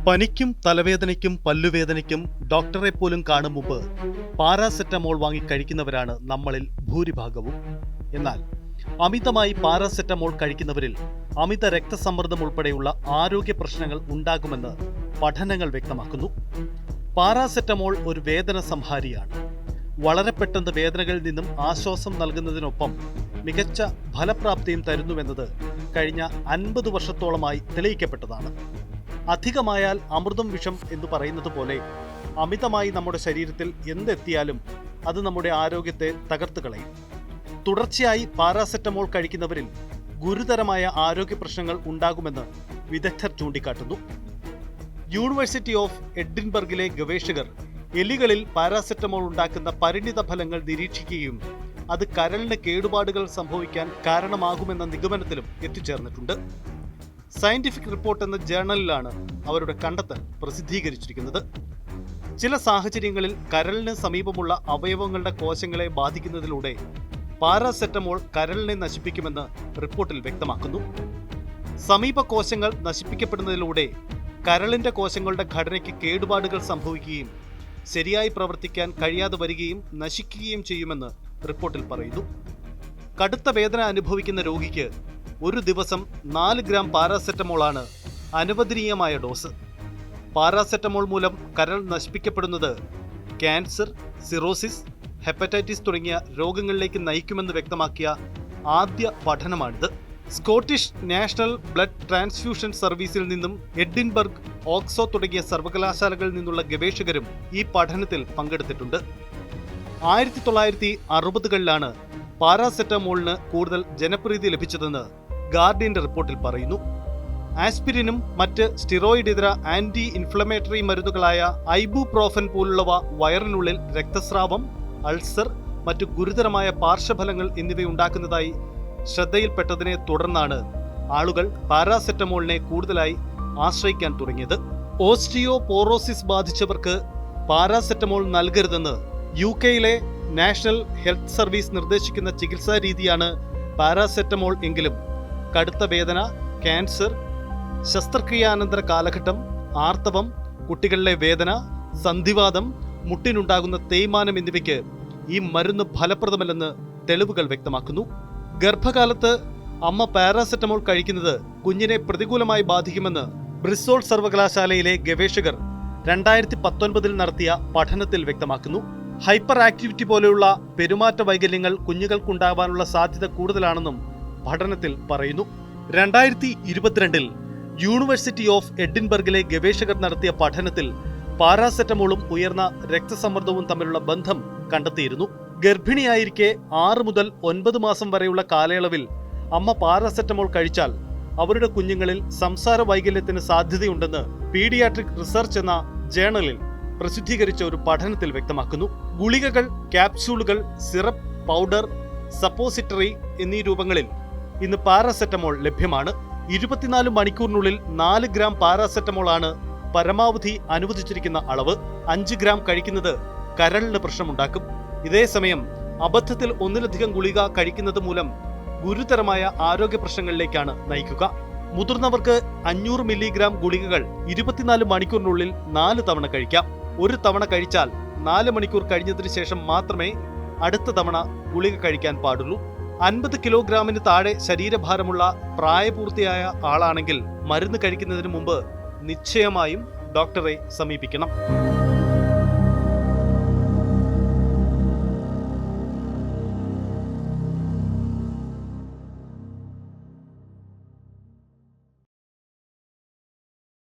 പനിക്കും തലവേദനയ്ക്കും പല്ലുവേദനയ്ക്കും ഡോക്ടറെ പോലും കാണും മുമ്പ് പാരാസെറ്റമോൾ വാങ്ങി കഴിക്കുന്നവരാണ് നമ്മളിൽ ഭൂരിഭാഗവും. എന്നാൽ അമിതമായി പാരാസെറ്റമോൾ കഴിക്കുന്നവരിൽ അമിത രക്തസമ്മർദ്ദം ഉൾപ്പെടെയുള്ള ആരോഗ്യ പ്രശ്നങ്ങൾ ഉണ്ടാകുമെന്ന് പഠനങ്ങൾ വ്യക്തമാക്കുന്നു. പാരാസെറ്റമോൾ ഒരു വേദന സംഹാരിയാണ്. വളരെ പെട്ടെന്ന് വേദനകളിൽ നിന്നും ആശ്വാസം നൽകുന്നതിനൊപ്പം മികച്ച ഫലപ്രാപ്തിയും തരുന്നുവെന്നത് കഴിഞ്ഞ 50 വർഷത്തോളമായി തെളിയിക്കപ്പെട്ടതാണ്. അധികമായാൽ അമൃതം വിഷം എന്ന് പറയുന്നത് പോലെ അമിതമായി നമ്മുടെ ശരീരത്തിൽ എന്തെത്തിയാലും അത് നമ്മുടെ ആരോഗ്യത്തെ തകർത്ത് കളയും. തുടർച്ചയായി പാരാസെറ്റമോൾ കഴിക്കുന്നവരിൽ ഗുരുതരമായ ആരോഗ്യ പ്രശ്നങ്ങൾ ഉണ്ടാകുമെന്ന് വിദഗ്ധർ ചൂണ്ടിക്കാട്ടുന്നു. യൂണിവേഴ്സിറ്റി ഓഫ് എഡിൻബർഗിലെ ഗവേഷകർ എലികളിൽ പാരാസെറ്റമോൾ ഉണ്ടാക്കുന്ന പരിണിത ഫലങ്ങൾ നിരീക്ഷിക്കുകയും അത് കരളിന് കേടുപാടുകൾ സംഭവിക്കാൻ കാരണമാകുമെന്ന നിഗമനത്തിലും എത്തിച്ചേർന്നിട്ടുണ്ട്. സയന്റിഫിക് റിപ്പോർട്ട് എന്ന ജേർണലിലാണ് അവരുടെ കണ്ടെത്തൽ പ്രസിദ്ധീകരിച്ചിരിക്കുന്നത്. ചില സാഹചര്യങ്ങളിൽ കരളിന് സമീപമുള്ള അവയവങ്ങളുടെ കോശങ്ങളെ ബാധിക്കുന്നതിലൂടെ പാരാസെറ്റമോൾ കരളിനെ നശിപ്പിക്കുമെന്ന് റിപ്പോർട്ടിൽ വ്യക്തമാക്കുന്നു. സമീപ കോശങ്ങൾ നശിപ്പിക്കപ്പെടുന്നതിലൂടെ കരളിന്റെ കോശങ്ങളുടെ ഘടനയ്ക്ക് കേടുപാടുകൾ സംഭവിക്കുകയും ശരിയായി പ്രവർത്തിക്കാൻ കഴിയാതെ വരികയും നശിക്കുകയും ചെയ്യുമെന്ന് റിപ്പോർട്ടിൽ പറയുന്നു. കടുത്ത വേദന അനുഭവിക്കുന്ന രോഗിക്ക് ഒരു ദിവസം 4 ഗ്രാം പാരാസെറ്റമോളാണ് അനുവദനീയമായ ഡോസ്. പാരാസെറ്റമോൾ മൂലം കരൾ നശിപ്പിക്കപ്പെടുന്നത് ക്യാൻസർ, സിറോസിസ്, ഹെപ്പറ്റൈറ്റിസ് തുടങ്ങിയ രോഗങ്ങളിലേക്ക് നയിക്കുമെന്ന് വ്യക്തമാക്കിയ ആദ്യ പഠനമാണിത്. സ്കോട്ടിഷ് നാഷണൽ ബ്ലഡ് ട്രാൻസ്ഫ്യൂഷൻ സർവീസിൽ നിന്നും എഡിൻബർഗ്, ഓക്സ്ഫോ തുടങ്ങിയ സർവകലാശാലകളിൽ നിന്നുള്ള ഗവേഷകരും ഈ പഠനത്തിൽ പങ്കെടുത്തിട്ടുണ്ട്. 1960കളിലാണ് പാരാസെറ്റമോളിന് കൂടുതൽ ജനപ്രീതി ലഭിച്ചതെന്ന് ഗാർഡിയന്റെ റിപ്പോർട്ടിൽ പറയുന്നു. ആസ്പിരിനും മറ്റ് സ്റ്റിറോയിഡ് ഇതര ആന്റി ഇൻഫ്ലമേറ്ററി മരുന്നുകളായ ഐബുപ്രോഫൻ പോലുള്ളവ വയറിനുള്ളിൽ രക്തസ്രാവം, അൾസർ, മറ്റു ഗുരുതരമായ പാർശ്വഫലങ്ങൾ എന്നിവയുണ്ടാക്കുന്നതായി ശ്രദ്ധയിൽപ്പെട്ടതിനെ തുടർന്നാണ് ആളുകൾ പാരാസെറ്റമോളിനെ കൂടുതലായി ആശ്രയിക്കാൻ തുടങ്ങിയത്. ഓസ്റ്റിയോപോറോസിസ് ബാധിച്ചവർക്ക് പാരാസെറ്റമോൾ നൽകരുതെന്ന് UK-യിലെ നാഷണൽ ഹെൽത്ത് സർവീസ് നിർദ്ദേശിക്കുന്ന ചികിത്സാ രീതിയാണ് പാരാസെറ്റമോൾ എങ്കിലും കടുത്ത വേദന, ക്യാൻസർ, ശസ്ത്രക്രിയാനന്തര കാലഘട്ടം, ആർത്തവം, കുട്ടികളിലെ വേദന, സന്ധിവാതം, മുട്ടിനുണ്ടാകുന്ന തേയ്മാനം എന്നിവയ്ക്ക് ഈ മരുന്ന് ഫലപ്രദമല്ലെന്ന് തെളിവുകൾ വ്യക്തമാക്കുന്നു. ഗർഭകാലത്ത് അമ്മ പാരാസെറ്റമോൾ കഴിക്കുന്നത് കുഞ്ഞിനെ പ്രതികൂലമായി ബാധിക്കുമെന്ന് ബ്രിസ്റ്റോൾ സർവകലാശാലയിലെ ഗവേഷകർ 2019 നടത്തിയ പഠനത്തിൽ വ്യക്തമാക്കുന്നു. ഹൈപ്പർ ആക്ടിവിറ്റി പോലെയുള്ള പെരുമാറ്റ വൈകല്യങ്ങൾ കുഞ്ഞുങ്ങൾക്കുണ്ടാവാനുള്ള സാധ്യത കൂടുതലാണെന്നും പഠനത്തിൽ പറയുന്നു. 2022 യൂണിവേഴ്സിറ്റി ഓഫ് എഡിൻബർഗിലെ ഗവേഷകർ നടത്തിയ പഠനത്തിൽ പാരാസെറ്റമോളും ഉയർന്ന രക്തസമ്മർദ്ദവും തമ്മിലുള്ള ബന്ധം കണ്ടെത്തിയിരുന്നു. ഗർഭിണിയായിരിക്കെ 6 മുതൽ 9 മാസം വരെയുള്ള കാലയളവിൽ അമ്മ പാരാസെറ്റമോൾ കഴിച്ചാൽ അവരുടെ കുഞ്ഞുങ്ങളിൽ സംസാര വൈകല്യത്തിന് സാധ്യതയുണ്ടെന്ന് പീഡിയാട്രിക് റിസർച്ച് എന്ന ജേണലിൽ പ്രസിദ്ധീകരിച്ച ഒരു പഠനത്തിൽ വ്യക്തമാക്കുന്നു. ഗുളികകൾ, ക്യാപ്സ്യൂളുകൾ, സിറപ്പ്, പൗഡർ, സപ്പോസിറ്ററി എന്നീ രൂപങ്ങളിൽ ഇന്ന് പാരാസെറ്റമോൾ ലഭ്യമാണ്. 24 മണിക്കൂറിനുള്ളിൽ 4 ഗ്രാം പാരാസെറ്റമോൾ ആണ് പരമാവധി അനുവദിച്ചിരിക്കുന്ന അളവ്. 5 ഗ്രാം കഴിക്കുന്നത് കരളിന് പ്രശ്നമുണ്ടാക്കും. ഇതേസമയം അബദ്ധത്തിൽ ഒന്നിലധികം ഗുളിക കഴിക്കുന്നത് മൂലം ഗുരുതരമായ ആരോഗ്യ പ്രശ്നങ്ങളിലേക്കാണ് നയിക്കുക. മുതിർന്നവർക്ക് 500 മില്ലിഗ്രാം ഗുളികകൾ 24 മണിക്കൂറിനുള്ളിൽ 4 തവണ കഴിക്കാം. ഒരു തവണ കഴിച്ചാൽ 4 മണിക്കൂർ കഴിഞ്ഞതിന് ശേഷം മാത്രമേ അടുത്ത തവണ ഗുളിക കഴിക്കാൻ പാടുള്ളൂ. 50 കിലോഗ്രാമിന് താഴെ ശരീരഭാരമുള്ള പ്രായപൂർത്തിയായ ആളാണെങ്കിൽ മരുന്ന് കഴിക്കുന്നതിന് മുമ്പ് നിശ്ചയമായും ഡോക്ടറെ സമീപിക്കണം.